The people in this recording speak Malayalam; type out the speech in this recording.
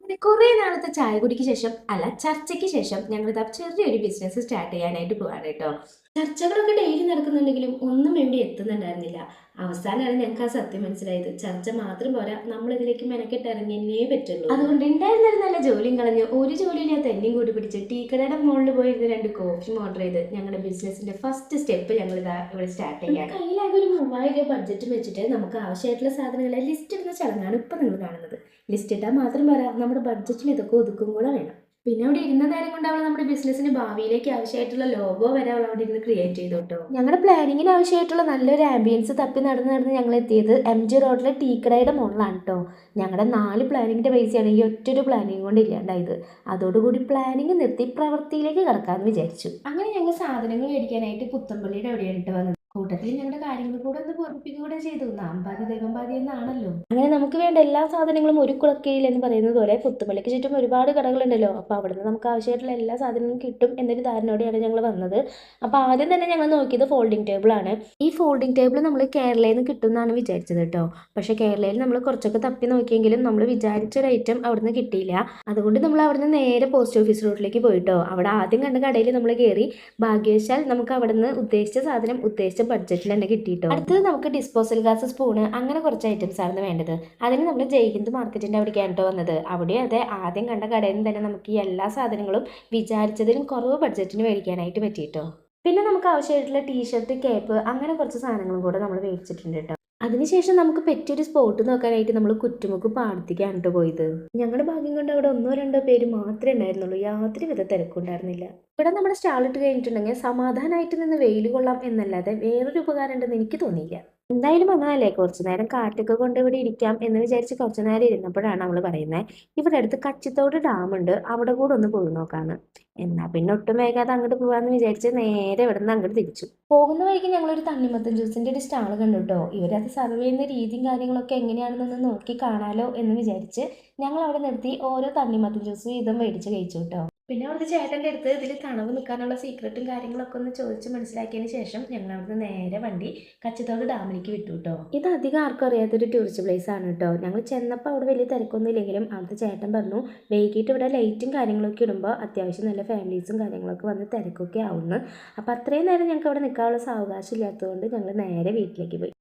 അങ്ങനെ കുറേ നാളത്തെ ചായ കുടിക്ക് ശേഷം അല്ല ചർച്ചയ്ക്ക് ശേഷം ഞങ്ങളിതാ ചെറിയൊരു ബിസിനസ് സ്റ്റാർട്ട് ചെയ്യാനായിട്ട് പോവാണ് കേട്ടോ. ചർച്ചകളൊക്കെ ഡെയിലി നടക്കുന്നുണ്ടെങ്കിലും ഒന്നും വേണ്ടി എത്തുന്നുണ്ടായിരുന്നില്ല. അവസാനമാണ് ഞങ്ങൾക്ക് ആ സത്യം മനസ്സിലായത്. ചർച്ച മാത്രം പോരാ, നമ്മൾ ഇതിലേക്ക് മെനക്കെട്ട് ഇറങ്ങിയേ പറ്റുള്ളൂ. അതുകൊണ്ട് ഉണ്ടായിരുന്നൊരു നല്ല ജോലിയും കളഞ്ഞ് ഒരു ജോലിയില്ലാത്ത എന്നെയും കൂടി പിടിച്ച് ടീ കടയുടെ മുകളിൽ പോയിരുന്ന് 2 കോഫി ഓർഡർ ചെയ്ത് ഞങ്ങളുടെ ബിസിനസിന്റെ ഫസ്റ്റ് സ്റ്റെപ്പ് ഞങ്ങൾ ഇതാ ഇവിടെ സ്റ്റാർട്ട് ചെയ്യാം. കയ്യിലാകെ ഒരു 3000 ബഡ്ജറ്റ് വെച്ചിട്ട് നമുക്ക് ആവശ്യമായിട്ടുള്ള സാധനങ്ങളെ ലിസ്റ്റ് ഇടുന്ന ചടങ്ങാണ് ഇപ്പം നിങ്ങൾ കാണുന്നത്. ലിസ്റ്റ് ഇട്ടാൽ മാത്രം പോരാ, നമ്മുടെ ബഡ്ജറ്റിൽ ഇതൊക്കെ ഒതുക്കും കൂടെ വേണം. പിന്നെ അവിടെ ഇരുന്ന നേരം കൊണ്ട് അവൾ നമ്മുടെ ബിസിനസിന്റെ ഭാവിയിലേക്ക് ആവശ്യമായിട്ടുള്ള ലോഗോ വരെ അവൾ അവിടെ ഇരുന്ന് ക്രിയേറ്റ് ചെയ്തു കേട്ടോ. ഞങ്ങളുടെ പ്ലാനിങ്ങിന് ആവശ്യമായിട്ടുള്ള നല്ലൊരു ആംബിയൻസ് തപ്പി നടന്ന് ഞങ്ങൾ എത്തിയത് MG റോഡിലെ ടീക്കടയുടെ മുകളിലാണ് കേട്ടോ. ഞങ്ങളുടെ 4 പ്ലാനിങ്ങിന്റെ പൈസയാണ് ഈ ഒറ്റൊരു പ്ലാനിങ് കൊണ്ട് ഇല്ലാണ്ടായത്. അതോടുകൂടി പ്ലാനിങ് നിർത്തി പ്രവൃത്തിയിലേക്ക് കടക്കാമെന്ന് വിചാരിച്ചു. അങ്ങനെ ഞങ്ങൾ സാധനങ്ങൾ മേടിക്കാനായിട്ട് പുത്തമ്പള്ളിയുടെ അവിടെയാണ് വന്നത്. കൂട്ടത്തിൽ ഞങ്ങളുടെ കാര്യങ്ങൾ കൂടെ ഒന്ന് പൊറപ്പിക്കുക ചെയ്തു. നാം പാതി ദൈവം പാതി എന്നാണല്ലോ. അങ്ങനെ നമുക്ക് വേണ്ട എല്ലാ സാധനങ്ങളും ഒരു കുളക്കയിൽ എന്ന് പറയുന്നത് പോലെ പുത്തുമല്ലിക്ക് ചുറ്റും ഒരുപാട് കടകളുണ്ടല്ലോ. അപ്പോൾ അവിടുന്ന് നമുക്ക് ആവശ്യമായിട്ടുള്ള എല്ലാ സാധനങ്ങളും കിട്ടും എന്നൊരു ധാരണയോടെയാണ് ഞങ്ങൾ വന്നത്. അപ്പോൾ ആദ്യം തന്നെ ഞങ്ങൾ നോക്കിയത് ഫോൾഡിംഗ് ടേബിൾ ആണ്. ഈ ഫോൾഡിംഗ് ടേബിൾ നമ്മൾ കേരളയിൽ നിന്ന് കിട്ടും എന്നാണ് വിചാരിച്ചത് കേട്ടോ. പക്ഷെ കേരളയിൽ നമ്മൾ കുറച്ചൊക്കെ തപ്പി നോക്കിയെങ്കിലും നമ്മൾ വിചാരിച്ചൊരു ഐറ്റം അവിടുന്ന് കിട്ടിയില്ല. അതുകൊണ്ട് നമ്മൾ അവിടുന്ന് നേരെ പോസ്റ്റ് ഓഫീസ് റോഡിലേക്ക് പോയിട്ടോ. അവിടെ ആദ്യം കണ്ട കടയിൽ നമ്മൾ കയറി. ഭാഗ്യവശാൽ നമുക്ക് അവിടുന്ന് ഉദ്ദേശിച്ച സാധനം ഉദ്ദേശിച്ച ബഡ്ജറ്റിൽ തന്നെ കിട്ടിയിട്ടോ. അടുത്തത് നമുക്ക് ഡിസ്പോസൽ ഗ്ലാസ്, സ്പൂണ്, അങ്ങനെ കുറച്ച് ഐറ്റംസ് ആണ് വേണ്ടത്. അതിന് നമ്മൾ ജയ്ഹിന്ദ് മാർക്കറ്റിന്റെ അവിടേക്കാണ് കേട്ടോ വന്നത്. അവിടെ അതെ ആദ്യം കണ്ട കടയിൽ നിന്ന് തന്നെ നമുക്ക് ഈ എല്ലാ സാധനങ്ങളും വിചാരിച്ചതിലും കുറവ് ബഡ്ജറ്റിന് മേടിക്കാനായിട്ട് പറ്റിയിട്ടോ. പിന്നെ നമുക്ക് ആവശ്യമായിട്ടുള്ള ടീഷർട്ട്, കേപ്പ്, അങ്ങനെ കുറച്ച് സാധനങ്ങളും കൂടെ നമ്മൾ മേടിച്ചിട്ടുണ്ട് കേട്ടോ. അതിനുശേഷം നമുക്ക് പറ്റിയൊരു സ്പോട്ട് നോക്കാനായിട്ട് നമ്മൾ കുറ്റുമുക്ക് പാടത്തേക്കാണ് കേട്ടോ പോയത്. ഞങ്ങളുടെ ഭാഗ്യം കൊണ്ട് അവിടെ 1-2 പേര് മാത്രമേ ഉണ്ടായിരുന്നുള്ളൂ. യാതൊരു വിധ തിരക്കുണ്ടായിരുന്നില്ല. ഇവിടെ നമ്മുടെ സ്റ്റാളിട്ട് കഴിഞ്ഞിട്ടുണ്ടെങ്കിൽ സമാധാനമായിട്ട് നിന്ന് വെയിൽ കൊള്ളാം എന്നല്ലാതെ വേറൊരു ഉപകാരം ഉണ്ടെന്ന് എനിക്ക് തോന്നിയില്ല. എന്തായാലും വന്നതല്ലേ, കുറച്ചു നേരം കാറ്റൊക്കെ കൊണ്ട് ഇവിടെ ഇരിക്കാം എന്ന് വിചാരിച്ച് കുറച്ചു നേരം ഇരുന്നപ്പോഴാണ് അവള് പറയുന്നത്, ഇവിടെ അടുത്ത് കച്ചിത്തോട് ഡാം ഉണ്ട്, അവിടെ കൂടെ ഒന്ന് പോയി നോക്കാന്ന്. എന്നാ പിന്നെ ഒട്ടും വേഗാതെ അങ്ങോട്ട് പോകാന്ന് വിചാരിച്ച് നേരെ ഇവിടെ നിന്ന് അങ്ങോട്ട് തിരിച്ചു. പോകുന്ന വഴിക്ക് ഞങ്ങളൊരു തണ്ണിമത്തൻ ജ്യൂസിന്റെ ഒരു സ്റ്റാൾ കണ്ടു കേട്ടോ. ഇവരത് സർവ് ചെയ്യുന്ന രീതിയും കാര്യങ്ങളൊക്കെ എങ്ങനെയാണെന്നൊന്ന് നോക്കി കാണാലോ എന്ന് വിചാരിച്ച് ഞങ്ങൾ അവിടെ നിർത്തി ഓരോ തണ്ണിമത്തൻ ജ്യൂസ് വീതം മേടിച്ച് കഴിച്ചു കേട്ടോ. പിന്നെ അവിടുത്തെ ചേട്ടൻ്റെ അടുത്ത് ഇതിൽ തണവ് നിൽക്കാനുള്ള സീക്രട്ടും കാര്യങ്ങളൊക്കെ ഒന്ന് ചോദിച്ച് മനസ്സിലാക്കിയതിന് ശേഷം ഞങ്ങൾ അവിടുന്ന് നേരെ വണ്ടി കച്ചിത്തോട് ഡാമിലേക്ക് വിട്ടു കേട്ടോ. ഇത് അധികം ആർക്കും അറിയാത്തൊരു ടൂറിസ്റ്റ് പ്ലേസ് ആണ് കേട്ടോ. ഞങ്ങൾ ചെന്നപ്പോൾ അവിടെ വലിയ തിരക്കൊന്നും ഇല്ലെങ്കിലും അവിടുത്തെ ചേട്ടൻ പറഞ്ഞു വൈകിട്ട് ഇവിടെ ലൈറ്റും കാര്യങ്ങളൊക്കെ ഇടുമ്പോൾ അത്യാവശ്യം നല്ല ഫാമിലീസും കാര്യങ്ങളൊക്കെ വന്ന് തിരക്കൊക്കെ ആവുന്നു. അപ്പോൾ അത്രയും നേരം ഞങ്ങൾക്ക് അവിടെ നിൽക്കാനുള്ള സാവകാശം ഇല്ലാത്തതുകൊണ്ട് ഞങ്ങൾ നേരെ വീട്ടിലേക്ക് പോയി.